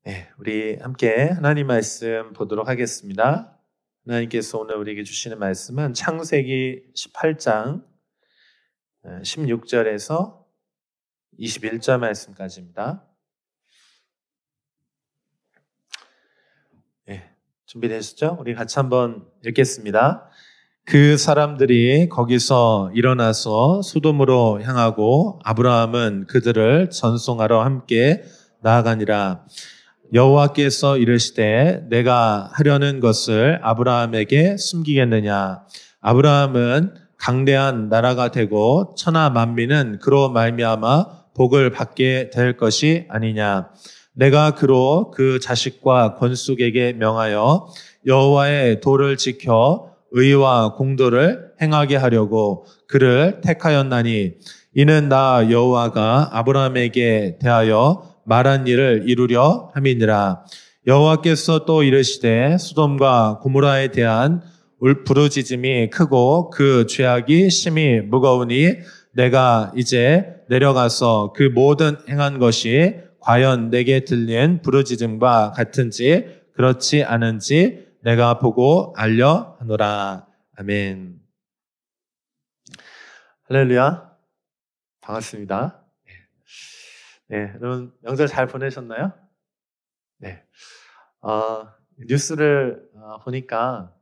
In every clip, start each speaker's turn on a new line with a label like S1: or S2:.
S1: 네, 우리 함께 하나님 말씀 보도록 하겠습니다. 하나님께서 오늘 우리에게 주시는 말씀은 창세기 18장 16절에서 21절 말씀까지입니다. 네, 준비되셨죠? 우리 같이 한번 읽겠습니다. 그 사람들이 거기서 일어나서 소돔으로 향하고 아브라함은 그들을 전송하러 함께 나아가니라. 여호와께서 이르시되 내가 하려는 것을 아브라함에게 숨기겠느냐. 아브라함은 강대한 나라가 되고 천하 만민은 그로 말미암아 복을 받게 될 것이 아니냐. 내가 그로 그 자식과 권숙에게 명하여 여호와의 도를 지켜 의와 공도를 행하게 하려고 그를 택하였나니 이는 나 여호와가 아브라함에게 대하여 말한 일을 이루려 함이니라. 여호와께서 또 이르시되 소돔과 고모라에 대한 부르짖음이 크고 그 죄악이 심히 무거우니 내가 이제 내려가서 그 모든 행한 것이 과연 내게 들린 부르짖음과 같은지 그렇지 않은지 내가 보고 알려 하노라. 아멘. 할렐루야. 반갑습니다. 네, 여러분 명절 잘 보내셨나요? 네. 뉴스를 보니까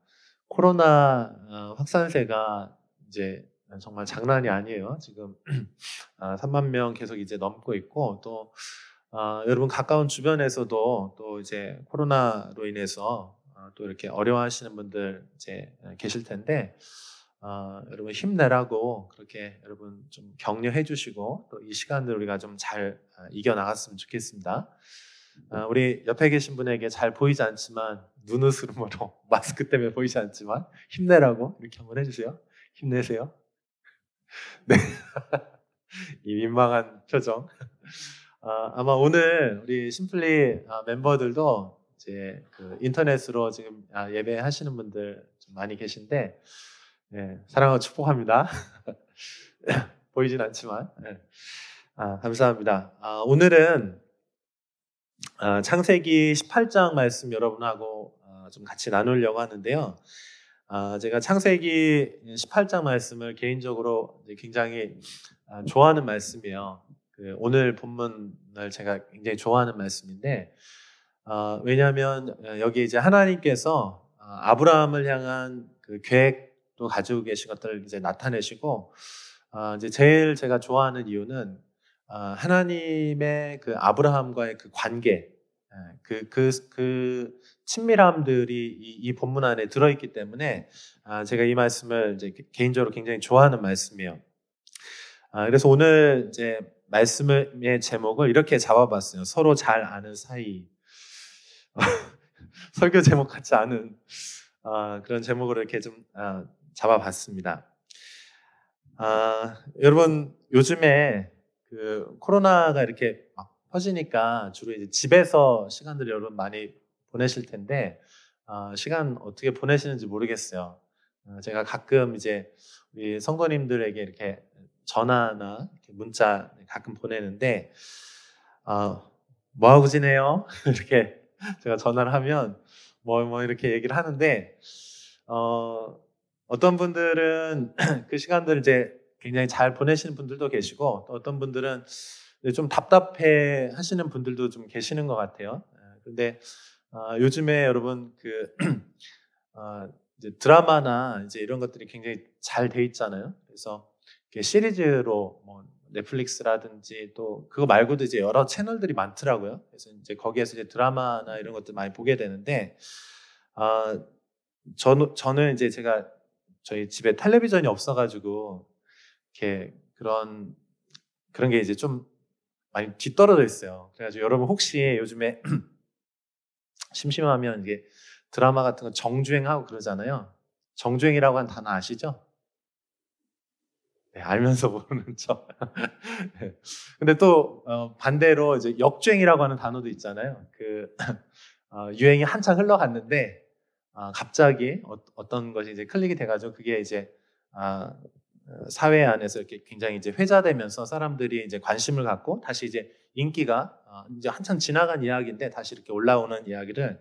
S1: 코로나 확산세가 이제 정말 장난이 아니에요. 지금 3만 명 계속 이제 넘고 있고 또 여러분 가까운 주변에서도 또 이제 코로나로 인해서 또 이렇게 어려워하시는 분들 이제 계실 텐데 여러분 힘내라고 그렇게 여러분 좀 격려해 주시고 또 이 시간들 우리가 좀 잘 이겨나갔으면 좋겠습니다. 우리 옆에 계신 분에게 잘 보이지 않지만 눈웃음으로 마스크 때문에 보이지 않지만 힘내라고 이렇게 한번 해주세요. 힘내세요. 네. 이 민망한 표정. 아마 오늘 우리 심플리 멤버들도 이제 그 인터넷으로 지금 예배하시는 분들 좀 많이 계신데 네, 사랑하고 축복합니다. 보이진 않지만 네. 감사합니다. 오늘은 창세기 18장 말씀 여러분하고 좀 같이 나누려고 하는데요. 제가 창세기 18장 말씀을 개인적으로 굉장히 좋아하는 말씀이에요. 오늘 본문을 제가 굉장히 좋아하는 말씀인데 왜냐하면 여기 이제 하나님께서 아브라함을 향한 그 계획도 가지고 계신 것들을 이제 나타내시고 이제 제일 제가 좋아하는 이유는 하나님의 그 아브라함과의 그 관계, 그 친밀함들이 이 본문 안에 들어있기 때문에 제가 이 말씀을 이제 개인적으로 굉장히 좋아하는 말씀이에요. 그래서 오늘 이제 말씀의 제목을 이렇게 잡아봤어요. 서로 잘 아는 사이. 설교 제목 같지 않은 그런 제목으로 이렇게 좀 잡아봤습니다. 여러분 요즘에 그 코로나가 이렇게 막 퍼지니까 주로 이제 집에서 시간들을 여러분 많이 보내실 텐데 시간 어떻게 보내시는지 모르겠어요. 제가 가끔 이제 우리 성도님들에게 이렇게 전화나 이렇게 문자 가끔 보내는데 뭐 하고 지내요? 이렇게 제가 전화를 하면 뭐 이렇게 얘기를 하는데 어떤 분들은 그 시간들을 이제 굉장히 잘 보내시는 분들도 계시고 또 어떤 분들은 좀 답답해 하시는 분들도 좀 계시는 것 같아요. 근데 요즘에 여러분 그 이제 드라마나 이제 이런 것들이 굉장히 잘 돼 있잖아요. 그래서 시리즈로 뭐 넷플릭스라든지 또 그거 말고도 이제 여러 채널들이 많더라고요. 그래서 이제 거기에서 이제 드라마나 이런 것들 많이 보게 되는데 저는 이제 제가 저희 집에 텔레비전이 없어가지고 이렇게 그런 게 이제 좀 많이 뒤떨어져 있어요. 그래가지고 여러분 혹시 요즘에 심심하면 이게 드라마 같은 거 정주행하고 그러잖아요. 정주행이라고 하는 단어 아시죠? 네, 알면서 모르는 척. 네. 근데 또 반대로 이제 역주행이라고 하는 단어도 있잖아요. 유행이 한창 흘러갔는데 갑자기 어떤 것이 이제 클릭이 돼가지고 그게 이제 사회 안에서 이렇게 굉장히 이제 회자되면서 사람들이 이제 관심을 갖고 다시 이제 인기가 이제 한참 지나간 이야기인데 다시 이렇게 올라오는 이야기를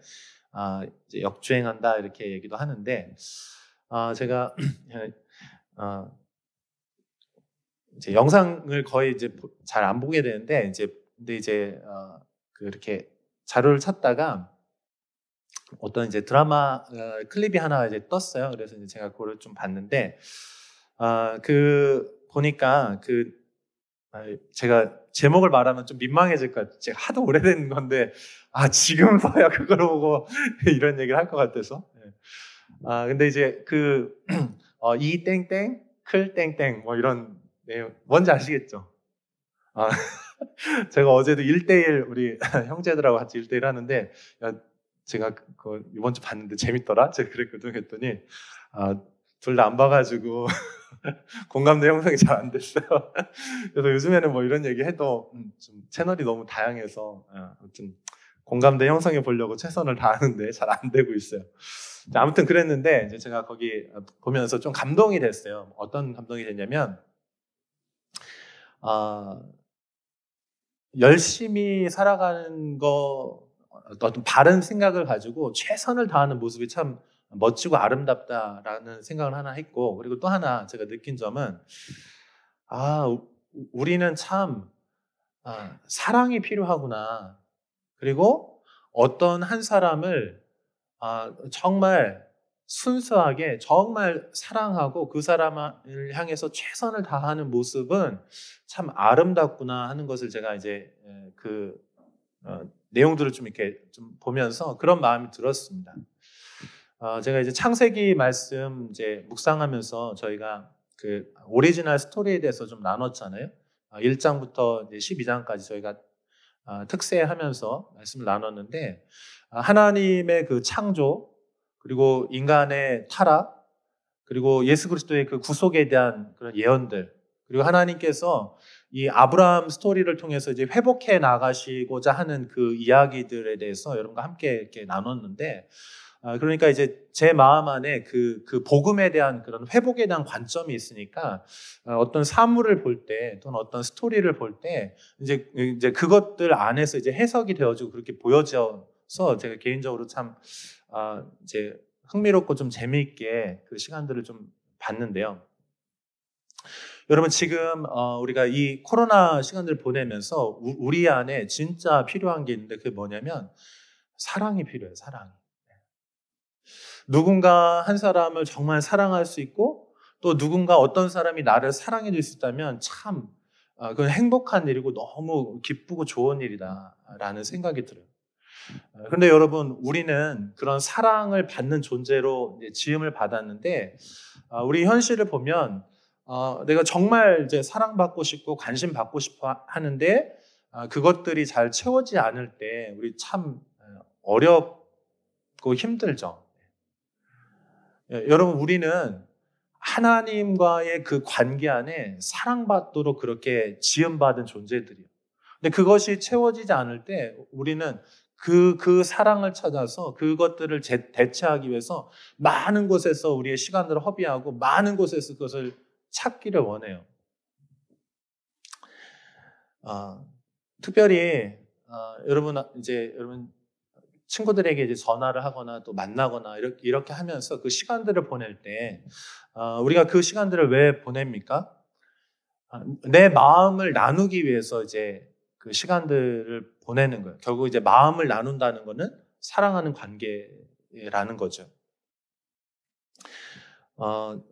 S1: 이제 역주행한다 이렇게 얘기도 하는데 제가 이제 영상을 거의 이제 잘 안 보게 되는데 근데 이제 이렇게 자료를 찾다가 어떤 이제 드라마 클립이 하나 이제 떴어요. 그래서 이제 제가 그거를 좀 봤는데 보니까 제가 제목을 말하면 좀 민망해질 것 같아요. 제가 하도 오래된 건데 지금서야 그걸 보고 이런 얘기를 할 것 같아서. 근데 이제 이 땡땡 클 땡땡 뭐 이런 내용 뭔지 아시겠죠? 제가 어제도 1대1 우리 형제들하고 같이 1대1 하는데 제가 이번 주 봤는데 재밌더라? 제가 그랬거든요. 그랬더니 둘 다 안 봐가지고 공감대 형성이 잘 안 됐어요. 그래서 요즘에는 뭐 이런 얘기 해도 좀 채널이 너무 다양해서 아무튼 공감대 형성해 보려고 최선을 다하는데 잘 안 되고 있어요. 아무튼 그랬는데 이제 제가 거기 보면서 좀 감동이 됐어요. 어떤 감동이 됐냐면 열심히 살아가는 어떤 바른 생각을 가지고 최선을 다하는 모습이 참 멋지고 아름답다라는 생각을 하나 했고, 그리고 또 하나 제가 느낀 점은 우리는 참 사랑이 필요하구나. 그리고 어떤 한 사람을 정말 순수하게 정말 사랑하고 그 사람을 향해서 최선을 다하는 모습은 참 아름답구나 하는 것을 제가 이제 내용들을 좀 이렇게 좀 보면서 그런 마음이 들었습니다. 제가 이제 창세기 말씀 이제 묵상하면서 저희가 그 오리지널 스토리에 대해서 좀 나눴잖아요. 1장부터 이제 12장까지 저희가 특세하면서 말씀을 나눴는데 하나님의 그 창조 그리고 인간의 타락 그리고 예수 그리스도의 그 구속에 대한 그런 예언들 그리고 하나님께서 이 아브라함 스토리를 통해서 이제 회복해 나가시고자 하는 그 이야기들에 대해서 여러분과 함께 이렇게 나눴는데 그러니까 이제 제 마음 안에 그 복음에 대한 그런 회복에 대한 관점이 있으니까 어떤 사물을 볼 때 또는 어떤 스토리를 볼 때 이제 그것들 안에서 이제 해석이 되어지고 그렇게 보여져서 제가 개인적으로 참 이제 흥미롭고 좀 재미있게 그 시간들을 좀 봤는데요. 여러분 지금 우리가 이 코로나 시간들을 보내면서 우리 안에 진짜 필요한 게 있는데 그게 뭐냐면 사랑이 필요해요. 사랑. 누군가 한 사람을 정말 사랑할 수 있고 또 누군가 어떤 사람이 나를 사랑해 줄 수 있다면 참 그건 행복한 일이고 너무 기쁘고 좋은 일이다라는 생각이 들어요. 그런데 여러분 우리는 그런 사랑을 받는 존재로 이제 지음을 받았는데 우리 현실을 보면 내가 정말 이제 사랑받고 싶고 관심 받고 싶어 하는데 그것들이 잘 채워지지 않을 때 우리 참 어렵고 힘들죠. 여러분 우리는 하나님과의 그 관계 안에 사랑받도록 그렇게 지음받은 존재들이에요. 근데 그것이 채워지지 않을 때 우리는 그 사랑을 찾아서 그것들을 대체하기 위해서 많은 곳에서 우리의 시간들을 허비하고 많은 곳에서 그것을 찾기를 원해요. 특별히 여러분 친구들에게 이제 전화를 하거나 또 만나거나 이렇게 하면서 그 시간들을 보낼 때 우리가 그 시간들을 왜 보냅니까? 내 마음을 나누기 위해서 이제 그 시간들을 보내는 거예요. 결국 이제 마음을 나눈다는 거는 사랑하는 관계라는 거죠.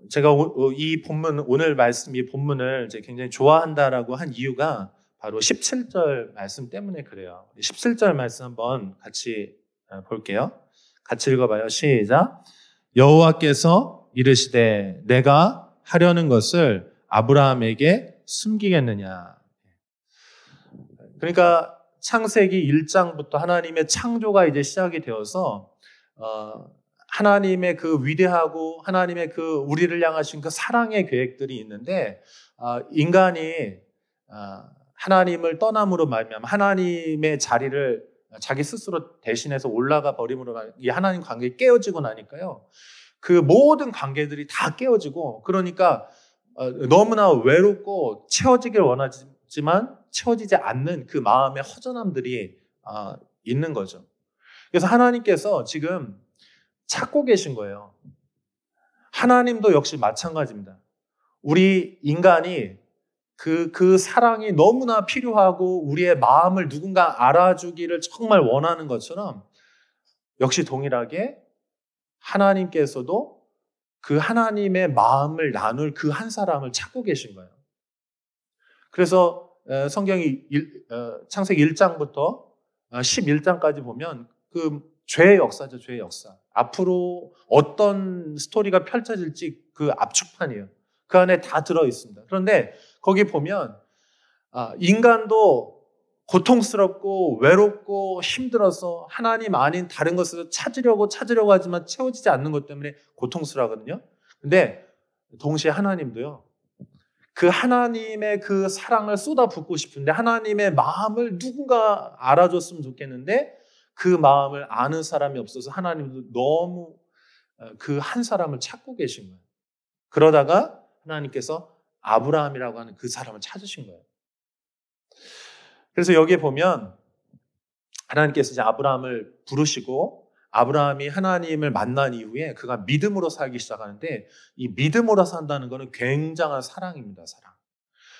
S1: 제가 오늘 말씀 이 본문을 이제 굉장히 좋아한다라고 한 이유가 바로 17절 말씀 때문에 그래요. 17절 말씀 한번 같이 볼게요. 같이 읽어봐요. 시작. 여호와께서 이르시되 내가 하려는 것을 아브라함에게 숨기겠느냐. 그러니까 창세기 1장부터 하나님의 창조가 이제 시작이 되어서 하나님의 그 위대하고 하나님의 그 우리를 향하신 그 사랑의 계획들이 있는데 인간이 하나님을 떠남으로 말미암아 하나님의 자리를 자기 스스로 대신해서 올라가 버림으로 이 하나님 관계가 깨어지고 나니까요. 그 모든 관계들이 다 깨어지고 그러니까 너무나 외롭고 채워지길 원하지 채워졌지만 채워지지 않는 그 마음의 허전함들이 있는 거죠. 그래서 하나님께서 지금 찾고 계신 거예요. 하나님도 역시 마찬가지입니다. 우리 인간이 그 사랑이 너무나 필요하고 우리의 마음을 누군가 알아주기를 정말 원하는 것처럼 역시 동일하게 하나님께서도 그 하나님의 마음을 나눌 그 한 사람을 찾고 계신 거예요. 그래서 성경이 창세기 1장부터 11장까지 보면 그 죄의 역사죠, 죄의 역사. 앞으로 어떤 스토리가 펼쳐질지 그 압축판이에요. 그 안에 다 들어있습니다. 그런데 거기 보면 인간도 고통스럽고 외롭고 힘들어서 하나님 아닌 다른 것을 찾으려고 하지만 채워지지 않는 것 때문에 고통스러워하거든요. 근데 동시에 하나님도요. 그 하나님의 그 사랑을 쏟아붓고 싶은데 하나님의 마음을 누군가 알아줬으면 좋겠는데 그 마음을 아는 사람이 없어서 하나님도 너무 그 한 사람을 찾고 계신 거예요. 그러다가 하나님께서 아브라함이라고 하는 그 사람을 찾으신 거예요. 그래서 여기에 보면 하나님께서 이제 아브라함을 부르시고 아브라함이 하나님을 만난 이후에 그가 믿음으로 살기 시작하는데 이 믿음으로 산다는 것은 굉장한 사랑입니다. 사랑.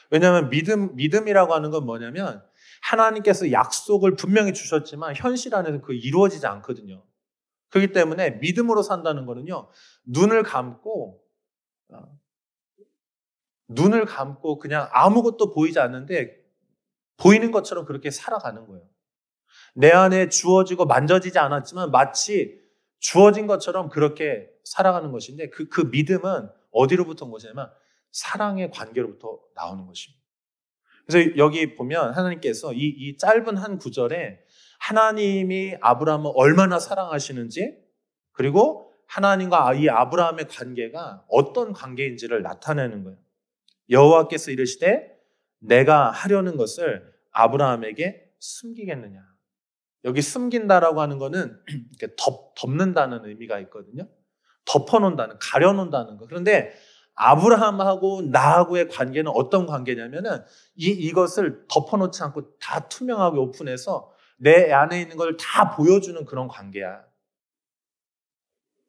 S1: 왜냐하면 믿음이라고 하는 건 뭐냐면 하나님께서 약속을 분명히 주셨지만 현실 안에서 그 이루어지지 않거든요. 그렇기 때문에 믿음으로 산다는 거는요. 눈을 감고 그냥 아무것도 보이지 않는데 보이는 것처럼 그렇게 살아가는 거예요. 내 안에 주어지고 만져지지 않았지만 마치 주어진 것처럼 그렇게 살아가는 것인데 그 믿음은 어디로부터 온 것이냐면 사랑의 관계로부터 나오는 것입니다. 그래서 여기 보면 하나님께서 이 짧은 한 구절에 하나님이 아브라함을 얼마나 사랑하시는지 그리고 하나님과 이 아브라함의 관계가 어떤 관계인지를 나타내는 거예요. 여호와께서 이르시되 내가 하려는 것을 아브라함에게 숨기겠느냐. 여기 숨긴다라고 하는 거는 이렇게 덮는다는 의미가 있거든요. 덮어놓는다는, 가려놓는다는 거. 그런데 아브라함하고 나하고의 관계는 어떤 관계냐면은 이것을 덮어놓지 않고 다 투명하게 오픈해서 내 안에 있는 걸 다 보여주는 그런 관계야.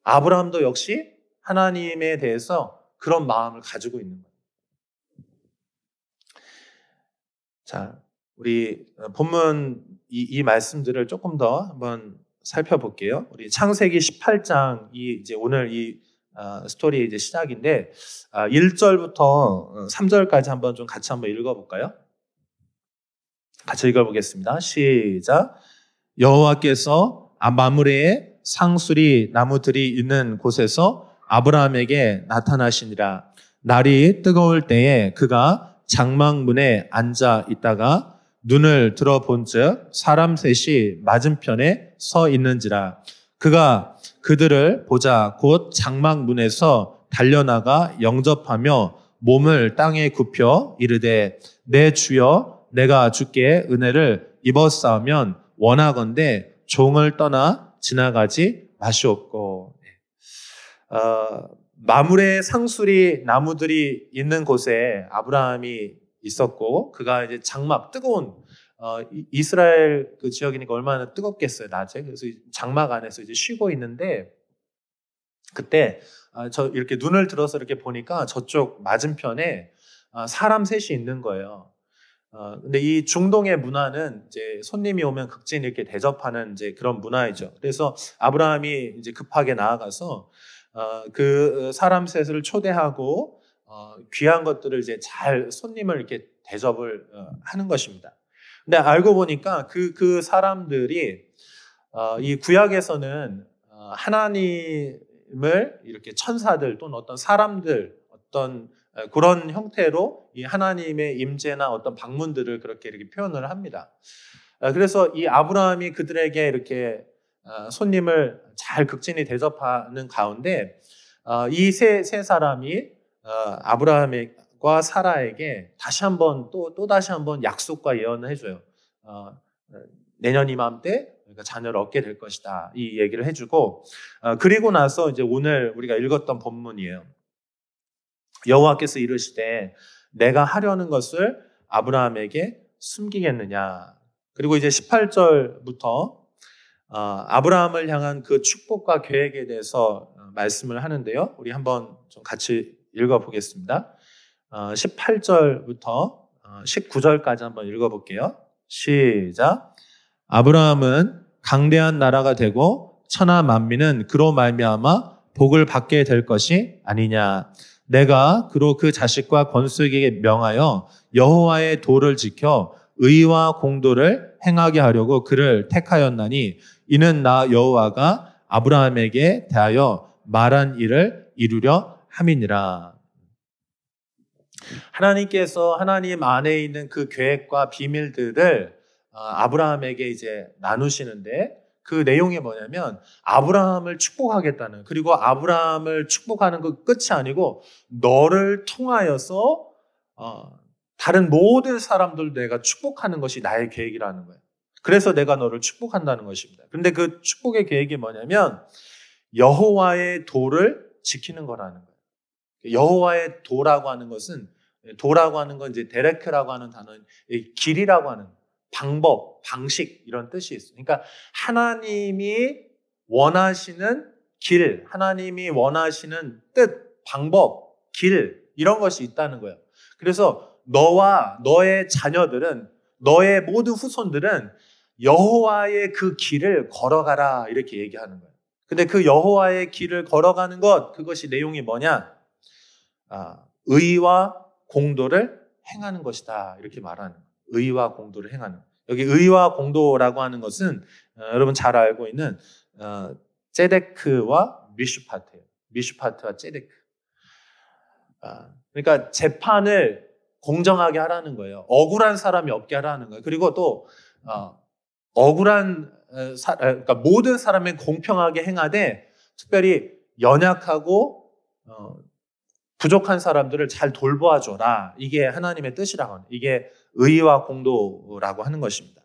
S1: 아브라함도 역시 하나님에 대해서 그런 마음을 가지고 있는 거예요. 자, 우리 본문 이 말씀들을 조금 더 한번 살펴볼게요. 우리 창세기 18장 이제 오늘 이 스토리의 이제 시작인데 1절부터 3절까지 한번 좀 같이 한번 읽어볼까요? 같이 읽어보겠습니다. 시작. 여호와께서 마므레의 상수리 나무들이 있는 곳에서 아브라함에게 나타나시니라. 날이 뜨거울 때에 그가 장막문에 앉아 있다가 눈을 들어본즉 사람 셋이 맞은편에 서 있는지라. 그가 그들을 보자 곧 장막문에서 달려나가 영접하며 몸을 땅에 굽혀 이르되 내 주여 내가 주께 은혜를 입었사오면 원하건대 종을 떠나 지나가지 마시옵고. 마므레 상수리 나무들이 있는 곳에 아브라함이 있었고 그가 이제 장막 뜨거운 이스라엘 그 지역이니까 얼마나 뜨겁겠어요 낮에. 그래서 장막 안에서 이제 쉬고 있는데 그때 저 이렇게 눈을 들어서 이렇게 보니까 저쪽 맞은편에 사람 셋이 있는 거예요. 근데 이 중동의 문화는 이제 손님이 오면 극진 이렇게 대접하는 이제 그런 문화이죠. 그래서 아브라함이 이제 급하게 나아가서 그 사람 셋을 초대하고 귀한 것들을 이제 잘 손님을 이렇게 대접을 하는 것입니다. 근데 알고 보니까 그 사람들이 이 구약에서는 하나님을 이렇게 천사들 또는 어떤 사람들 어떤 그런 형태로 이 하나님의 임재나 어떤 방문들을 그렇게 이렇게 표현을 합니다. 그래서 이 아브라함이 그들에게 이렇게 손님을 잘 극진히 대접하는 가운데 이 세 사람이 아브라함과 사라에게 다시 한번 또 다시 한번 약속과 예언을 해줘요. 내년 이맘때 우리가 자녀를 얻게 될 것이다. 이 얘기를 해주고 그리고 나서 이제 오늘 우리가 읽었던 본문이에요. 여호와께서 이르시되 내가 하려는 것을 아브라함에게 숨기겠느냐. 그리고 이제 18절부터 아브라함을 향한 그 축복과 계획에 대해서 말씀을 하는데요. 우리 한번 좀 같이 읽어보겠습니다. 18절부터 19절까지 한번 읽어볼게요. 시작. 아브라함은 강대한 나라가 되고 천하 만민은 그로 말미암아 복을 받게 될 것이 아니냐. 내가 그로 그 자식과 건수에게 명하여 여호와의 도를 지켜 의와 공도를 행하게 하려고 그를 택하였나니 이는 나 여호와가 아브라함에게 대하여 말한 일을 이루려 함이니라. 하나님께서 하나님 안에 있는 그 계획과 비밀들을 아브라함에게 이제 나누시는데 그 내용이 뭐냐면 아브라함을 축복하겠다는, 그리고 아브라함을 축복하는 그 끝이 아니고 너를 통하여서 다른 모든 사람들 내가 축복하는 것이 나의 계획이라는 거예요. 그래서 내가 너를 축복한다는 것입니다. 그런데 그 축복의 계획이 뭐냐면 여호와의 도를 지키는 거라는 거예요. 여호와의 도라고 하는 것은, 도라고 하는 건 이제 데레크라고 하는 단어는 길이라고 하는 방법, 방식 이런 뜻이 있어요. 그러니까 하나님이 원하시는 길, 하나님이 원하시는 뜻, 방법, 길 이런 것이 있다는 거예요. 그래서 너와 너의 자녀들은, 너의 모든 후손들은 여호와의 그 길을 걸어가라 이렇게 얘기하는 거예요. 근데 그 여호와의 길을 걸어가는 것, 그것이 내용이 뭐냐? 의와 공도를 행하는 것이다 이렇게 말하는 거예요. 의와 공도를 행하는. 여기 의와 공도라고 하는 것은 여러분 잘 알고 있는 ጼ데크와 미슈파트예요. 미슈파트와 ጼ데크. 그러니까 재판을 공정하게 하라는 거예요. 억울한 사람이 없게 하라는 거예요. 그리고 또 억울한 그러니까 모든 사람이 공평하게 행하되 특별히 연약하고 부족한 사람들을 잘 돌보아줘라. 이게 하나님의 뜻이라고 하는, 이게 의와 공도라고 하는 것입니다.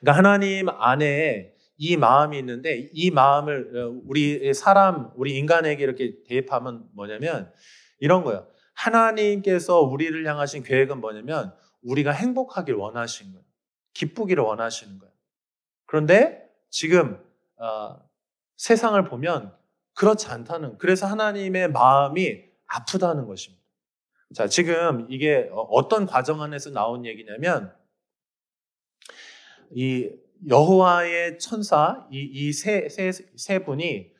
S1: 그러니까 하나님 안에 이 마음이 있는데 이 마음을 우리 인간에게 이렇게 대입하면 뭐냐면 이런 거예요. 하나님께서 우리를 향하신 계획은 뭐냐면 우리가 행복하길 원하신 거예요. 기쁘기를 원하시는 거예요. 그런데 지금 세상을 보면 그렇지 않다는, 그래서 하나님의 마음이 아프다는 것입니다. 자, 지금 이게 어떤 과정 안에서 나온 얘기냐면 이 여호와의 천사 이 세 분이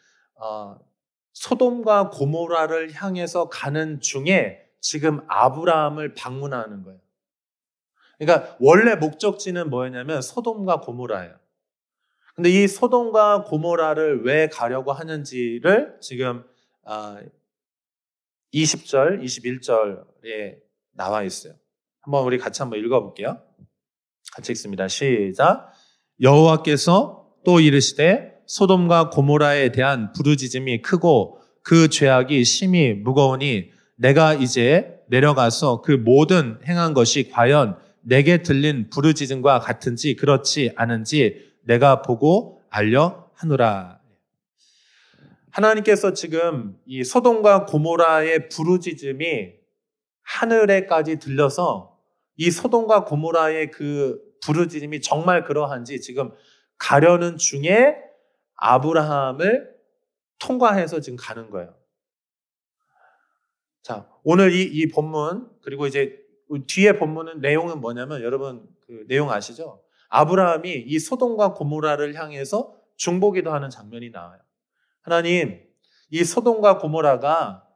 S1: 소돔과 고모라를 향해서 가는 중에 지금 아브라함을 방문하는 거예요. 그러니까 원래 목적지는 뭐였냐면 소돔과 고모라예요. 근데 이 소돔과 고모라를 왜 가려고 하는지를 지금 20절, 21절에 나와 있어요. 우리 같이 한번 읽어볼게요. 같이 읽습니다. 시작. 여호와께서 또 이르시되 소돔과 고모라에 대한 부르짖음이 크고 그 죄악이 심히 무거우니 내가 이제 내려가서 그 모든 행한 것이 과연 내게 들린 부르짖음과 같은지 그렇지 않은지 내가 보고 알려 하노라. 하나님께서 지금 이 소돔과 고모라의 부르짖음이 하늘에까지 들려서 이 소돔과 고모라의 그 부르짖음이 정말 그러한지 지금 가려는 중에 아브라함을 통과해서 지금 가는 거예요. 자, 오늘 이 본문, 그리고 이제 뒤에 본문은 내용은 뭐냐면 여러분 그 내용 아시죠? 아브라함이 이 소돔과 고모라를 향해서 중보기도 하는 장면이 나와요. 하나님, 이 소돔과 고모라가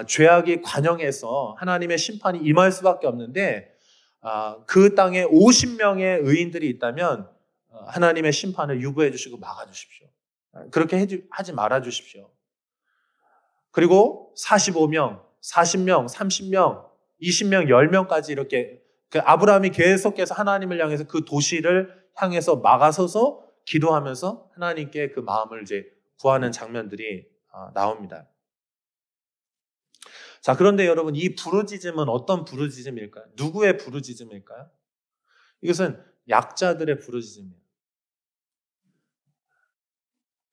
S1: 죄악이 관영해서 하나님의 심판이 임할 수밖에 없는데 그 땅에 50명의 의인들이 있다면 하나님의 심판을 유보해 주시고 막아 주십시오. 그렇게 하지 말아 주십시오. 그리고 45명, 40명, 30명, 20명, 10명까지 이렇게 아브라함이 계속해서 하나님을 향해서 그 도시를 향해서 막아서서 기도하면서 하나님께 그 마음을 이제 구하는 장면들이 나옵니다. 자, 그런데 여러분 이 부르짖음은 어떤 부르짖음일까요? 누구의 부르짖음일까요? 이것은 약자들의 부르짖음이에요.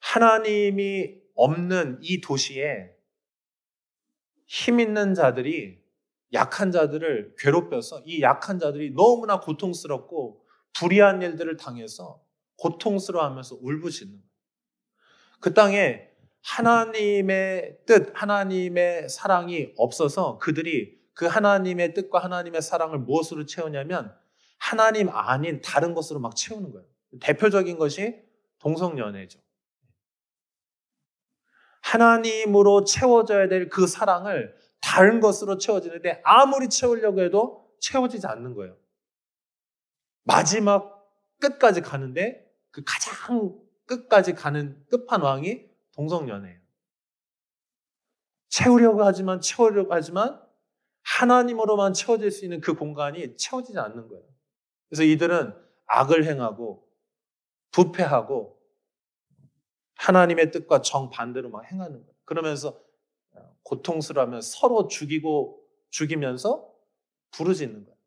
S1: 하나님이 없는 이 도시에 힘 있는 자들이 약한 자들을 괴롭혀서 이 약한 자들이 너무나 고통스럽고 불의한 일들을 당해서 고통스러워하면서 울부짖는 거예요. 그 땅에 하나님의 뜻, 하나님의 사랑이 없어서 그들이 그 하나님의 뜻과 하나님의 사랑을 무엇으로 채우냐면 하나님 아닌 다른 것으로 막 채우는 거예요. 대표적인 것이 동성연애죠. 하나님으로 채워져야 될 그 사랑을 다른 것으로 채워지는데 아무리 채우려고 해도 채워지지 않는 거예요. 마지막 끝까지 가는데 그 가장 끝까지 가는 끝판왕이 동성연애예요. 채우려고 하지만 하나님으로만 채워질 수 있는 그 공간이 채워지지 않는 거예요. 그래서 이들은 악을 행하고 부패하고 하나님의 뜻과 정반대로 막 행하는 거예요. 그러면서 고통스러워하면 서로 죽이면서 부르짖는 거예요.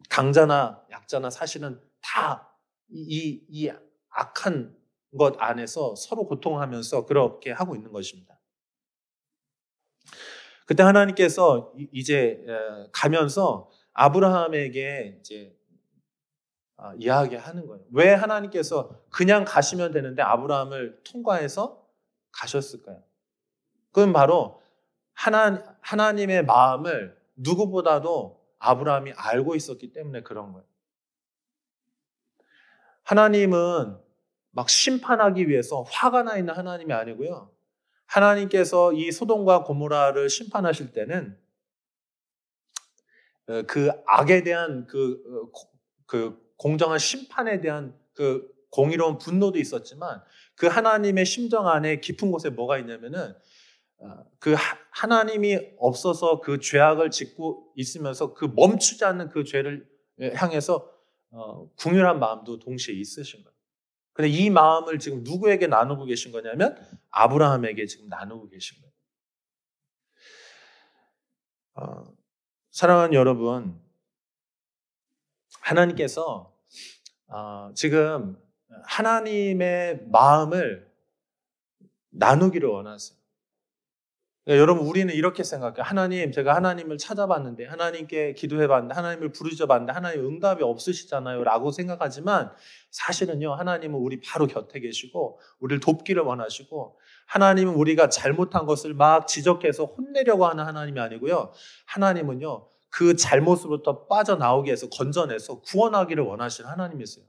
S1: 강자나 약자나 사실은 다 이 악한 것 안에서 서로 고통하면서 그렇게 하고 있는 것입니다. 그때 하나님께서 이제 가면서 아브라함에게 이제 이야기하는 거예요. 왜 하나님께서 그냥 가시면 되는데 아브라함을 통과해서 가셨을까요? 그건 바로 하나님의 마음을 누구보다도 아브라함이 알고 있었기 때문에 그런 거예요. 하나님은 막 심판하기 위해서 화가 나 있는 하나님이 아니고요. 하나님께서 이 소돔과 고모라를 심판하실 때는 그 악에 대한 그 공정한 심판에 대한 그 공의로운 분노도 있었지만 그 하나님의 심정 안에 깊은 곳에 뭐가 있냐면은 그 하나님이 없어서 그 죄악을 짓고 있으면서 그 멈추지 않는 그 죄를 향해서 궁휼한 마음도 동시에 있으신 거예요. 근데 이 마음을 지금 누구에게 나누고 계신 거냐면 아브라함에게 지금 나누고 계신 거예요. 사랑하는 여러분, 하나님께서 지금 하나님의 마음을 나누기를 원하세요. 그러니까 여러분, 우리는 이렇게 생각해요. 하나님, 제가 하나님을 찾아봤는데, 하나님께 기도해봤는데, 하나님을 부르짖어봤는데, 하나님 응답이 없으시잖아요. 라고 생각하지만, 사실은요, 하나님은 우리 바로 곁에 계시고, 우리를 돕기를 원하시고, 하나님은 우리가 잘못한 것을 막 지적해서 혼내려고 하는 하나님이 아니고요. 하나님은요, 그 잘못으로부터 빠져나오게 해서 건져내서 구원하기를 원하시는 하나님이세요.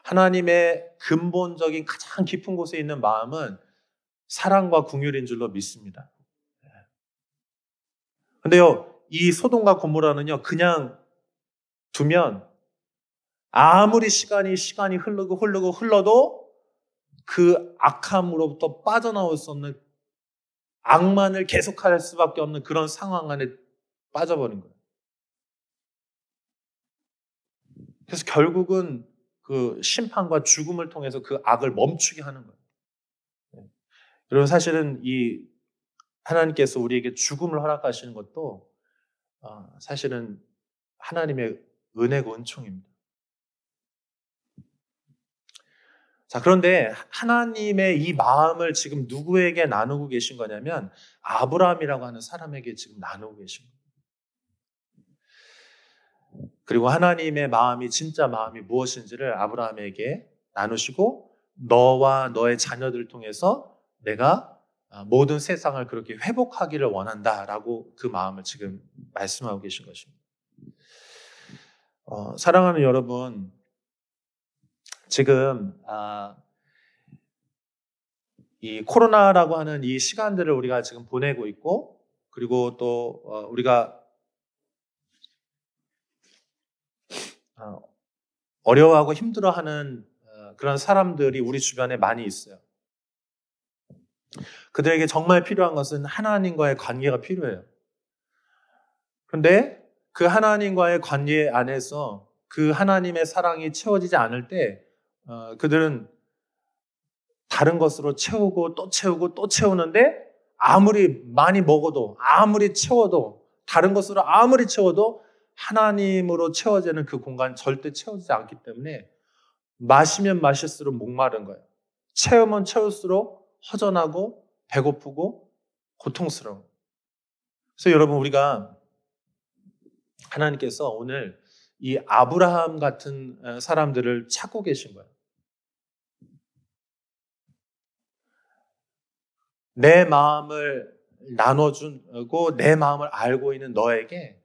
S1: 하나님의 근본적인 가장 깊은 곳에 있는 마음은 사랑과 긍휼인 줄로 믿습니다. 근데요, 이 소돔과 고모라는요, 그냥 두면 아무리 시간이 흘러도 그 악함으로부터 빠져나올 수 없는 악만을 계속할 수밖에 없는 그런 상황 안에 빠져버린 거예요. 그래서 결국은 그 심판과 죽음을 통해서 그 악을 멈추게 하는 거예요. 여러분, 사실은 이 하나님께서 우리에게 죽음을 허락하시는 것도 사실은 하나님의 은혜고 은총입니다. 자, 그런데 하나님의 이 마음을 지금 누구에게 나누고 계신 거냐면 아브라함이라고 하는 사람에게 지금 나누고 계신 거예요. 그리고 하나님의 마음이 진짜 마음이 무엇인지를 아브라함에게 나누시고 너와 너의 자녀들을 통해서 내가 모든 세상을 그렇게 회복하기를 원한다라고 그 마음을 지금 말씀하고 계신 것입니다. 사랑하는 여러분, 지금 이 코로나라고 하는 이 시간들을 우리가 지금 보내고 있고, 그리고 또 우리가 어려워하고 힘들어하는 그런 사람들이 우리 주변에 많이 있어요. 그들에게 정말 필요한 것은 하나님과의 관계가 필요해요. 그런데 그 하나님과의 관계 안에서 그 하나님의 사랑이 채워지지 않을 때 그들은 다른 것으로 채우고 또 채우고 또 채우는데 아무리 많이 먹어도 아무리 채워도 다른 것으로 아무리 채워도 하나님으로 채워지는 그 공간 절대 채워지지 않기 때문에 마시면 마실수록 목마른 거예요. 채우면 채울수록 허전하고 배고프고 고통스러워. 그래서 여러분 우리가 하나님께서 오늘 이 아브라함 같은 사람들을 찾고 계신 거예요. 내 마음을 나눠주고 내 마음을 알고 있는 너에게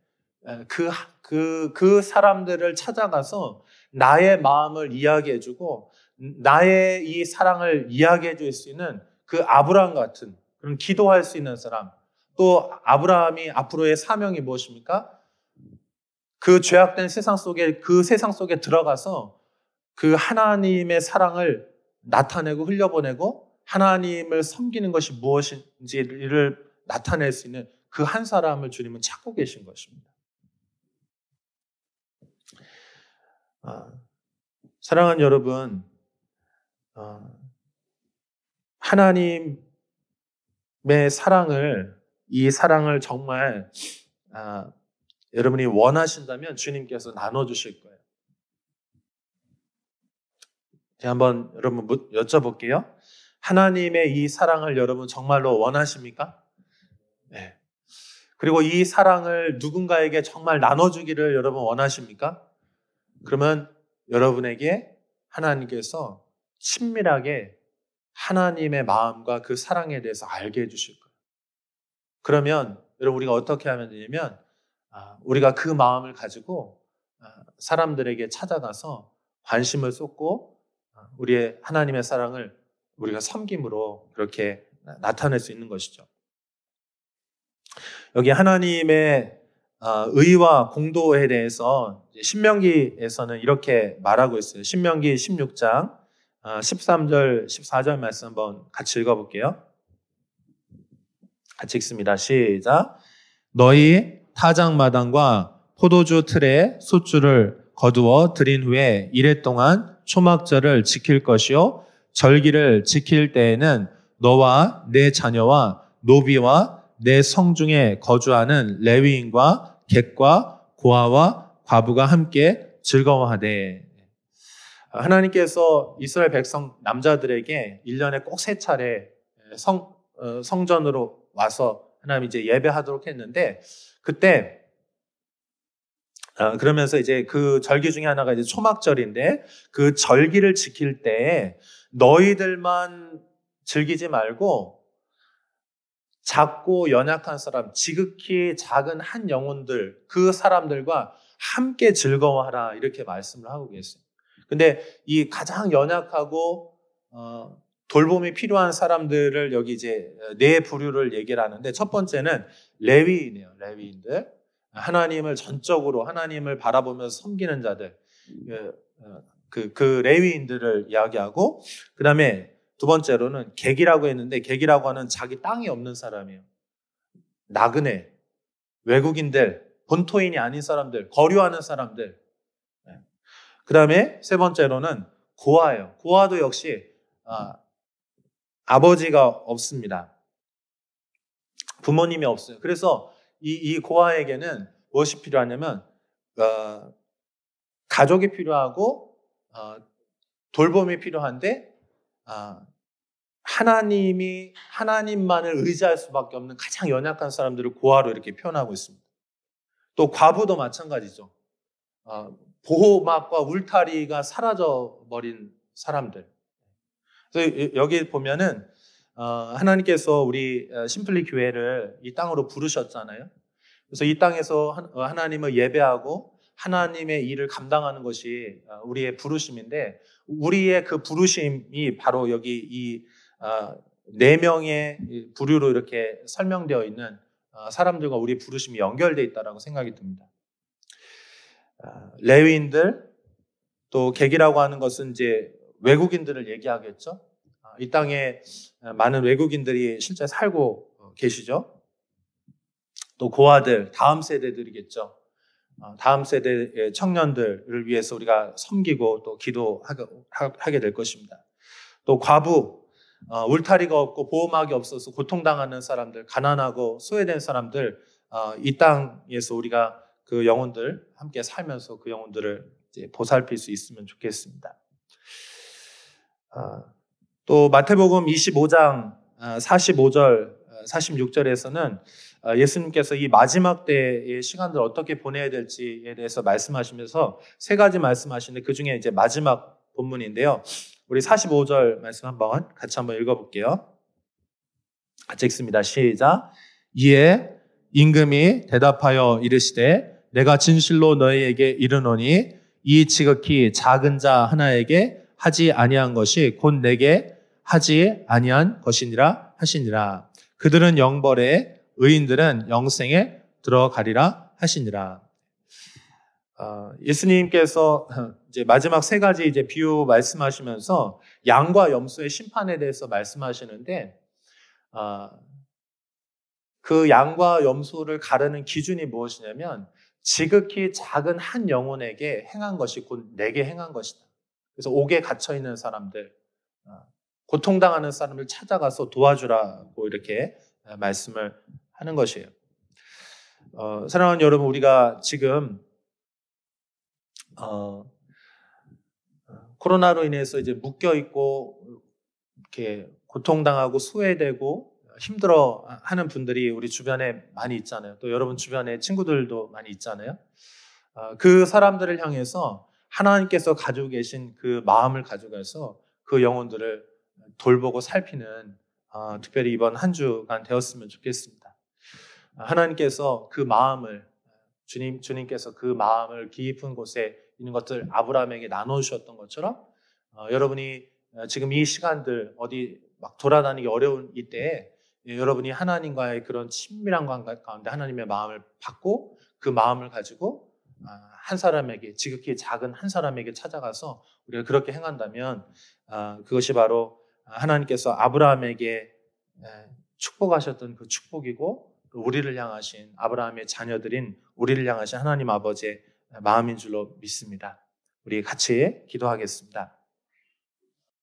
S1: 그 사람들을 찾아가서 나의 마음을 이야기해주고 나의 이 사랑을 이야기해줄 수 있는 그 아브라함 같은 그런 기도할 수 있는 사람. 또 아브라함이 앞으로의 사명이 무엇입니까? 그 죄악된 세상 속에 들어가서 그 하나님의 사랑을 나타내고 흘려보내고 하나님을 섬기는 것이 무엇인지를 나타낼 수 있는 그 한 사람을 주님은 찾고 계신 것입니다. 사랑하는 여러분, 하나님의 이 사랑을 정말 여러분이 원하신다면 주님께서 나눠주실 거예요. 제가 한번 여러분 여쭤볼게요. 하나님의 이 사랑을 여러분 정말로 원하십니까? 네. 그리고 이 사랑을 누군가에게 정말 나눠주기를 여러분 원하십니까? 그러면 여러분에게 하나님께서 친밀하게 하나님의 마음과 그 사랑에 대해서 알게 해주실 거예요. 그러면 여러분 우리가 어떻게 하면 되냐면 우리가 그 마음을 가지고 사람들에게 찾아가서 관심을 쏟고 우리의 하나님의 사랑을 우리가 섬김으로 그렇게 나타낼 수 있는 것이죠. 여기 하나님의 의와 공도에 대해서 신명기에서는 이렇게 말하고 있어요. 신명기 16장 13절, 14절 말씀 한번 같이 읽어볼게요. 같이 읽습니다. 시작. 너희 타작마당과 포도주 틀에 숫줄을 거두어 들인 후에 이래 동안 초막절을 지킬 것이요 절기를 지킬 때에는 너와 내 자녀와 노비와 내 성중에 거주하는 레위인과 객과 고아와 과부가 함께 즐거워하되. 하나님께서 이스라엘 백성 남자들에게 1년에 꼭 3차례 성전으로 와서 하나님 이제 예배하도록 했는데 그때 그러면서 이제 그 절기 중에 하나가 이제 초막절인데 그 절기를 지킬 때에 너희들만 즐기지 말고 작고 연약한 사람, 지극히 작은 한 영혼들, 그 사람들과 함께 즐거워하라 이렇게 말씀을 하고 계세요. 근데 이 가장 연약하고 돌봄이 필요한 사람들을 여기 이제 네 부류를 얘기를 하는데 첫 번째는 레위인이에요. 레위인들. 하나님을 전적으로 하나님을 바라보면서 섬기는 자들. 그 레위인들을 이야기하고 그 다음에 두 번째로는 객이라고 했는데 객이라고 하는 자기 땅이 없는 사람이에요. 나그네, 외국인들, 본토인이 아닌 사람들, 거류하는 사람들. 그 다음에 세 번째로는 고아예요. 고아도 역시 아버지가 없습니다. 부모님이 없어요. 그래서 이 고아에게는 무엇이 필요하냐면 가족이 필요하고 돌봄이 필요한데 하나님만을 의지할 수밖에 없는 가장 연약한 사람들을 고아로 이렇게 표현하고 있습니다. 또 과부도 마찬가지죠. 보호막과 울타리가 사라져버린 사람들. 그래서 여기 보면은 하나님께서 우리 심플리 교회를 이 땅으로 부르셨잖아요. 그래서 이 땅에서 하나님을 예배하고 하나님의 일을 감당하는 것이 우리의 부르심인데 우리의 그 부르심이 바로 여기 이 4명의 부류로 이렇게 설명되어 있는 사람들과 우리 부르심이 연결되어 있다고 생각이 듭니다. 레위인들 또 객이라고 하는 것은 이제 외국인들을 얘기하겠죠. 이 땅에 많은 외국인들이 실제 살고 계시죠. 또 고아들, 다음 세대들이겠죠. 다음 세대의 청년들을 위해서 우리가 섬기고 또 기도하게 될 것입니다. 또 과부, 울타리가 없고 보호막이 없어서 고통당하는 사람들, 가난하고 소외된 사람들, 이 땅에서 우리가 그 영혼들 함께 살면서 그 영혼들을 이제 보살필 수 있으면 좋겠습니다. 또 마태복음 25장 45절, 46절에서는 예수님께서 이 마지막 때의 시간들 어떻게 보내야 될지에 대해서 말씀하시면서 세 가지 말씀하시는데 그 중에 이제 마지막 본문인데요. 우리 45절 말씀 같이 한번 읽어볼게요. 같이 읽습니다. 시작. 이에 임금이 대답하여 이르시되 내가 진실로 너희에게 이르노니 이 지극히 작은 자 하나에게 하지 아니한 것이 곧 내게 하지 아니한 것이니라 하시니라. 그들은 영벌에 의인들은 영생에 들어가리라 하시니라. 예수님께서 이제 마지막 세 가지 이제 비유 말씀하시면서 양과 염소의 심판에 대해서 말씀하시는데, 그 양과 염소를 가르는 기준이 무엇이냐면 지극히 작은 한 영혼에게 행한 것이 곧 내게 행한 것이다. 그래서 옥에 갇혀 있는 사람들, 고통당하는 사람을 찾아가서 도와주라고 이렇게 말씀을 하는 것이에요. 사랑하는 여러분, 우리가 지금 코로나로 인해서 이제 묶여 있고 이렇게 고통당하고 소외되고 힘들어 하는 분들이 우리 주변에 많이 있잖아요. 또 여러분 주변에 친구들도 많이 있잖아요. 그 사람들을 향해서 하나님께서 가지고 계신 그 마음을 가져가서 그 영혼들을 돌보고 살피는 특별히 이번 한 주간 되었으면 좋겠습니다. 하나님께서 그 마음을 주님께서 그 마음을 깊은 곳에 있는 것들 아브라함에게 나눠주셨던 것처럼 여러분이 지금 이 시간들 어디 막 돌아다니기 어려운 이때에 여러분이 하나님과의 그런 친밀한 관계 가운데 하나님의 마음을 받고 그 마음을 가지고 한 사람에게 지극히 작은 한 사람에게 찾아가서 우리가 그렇게 행한다면 그것이 바로 하나님께서 아브라함에게 축복하셨던 그 축복이고 우리를 향하신 아브라함의 자녀들인 우리를 향하신 하나님 아버지의 마음인 줄로 믿습니다. 우리 같이 기도하겠습니다.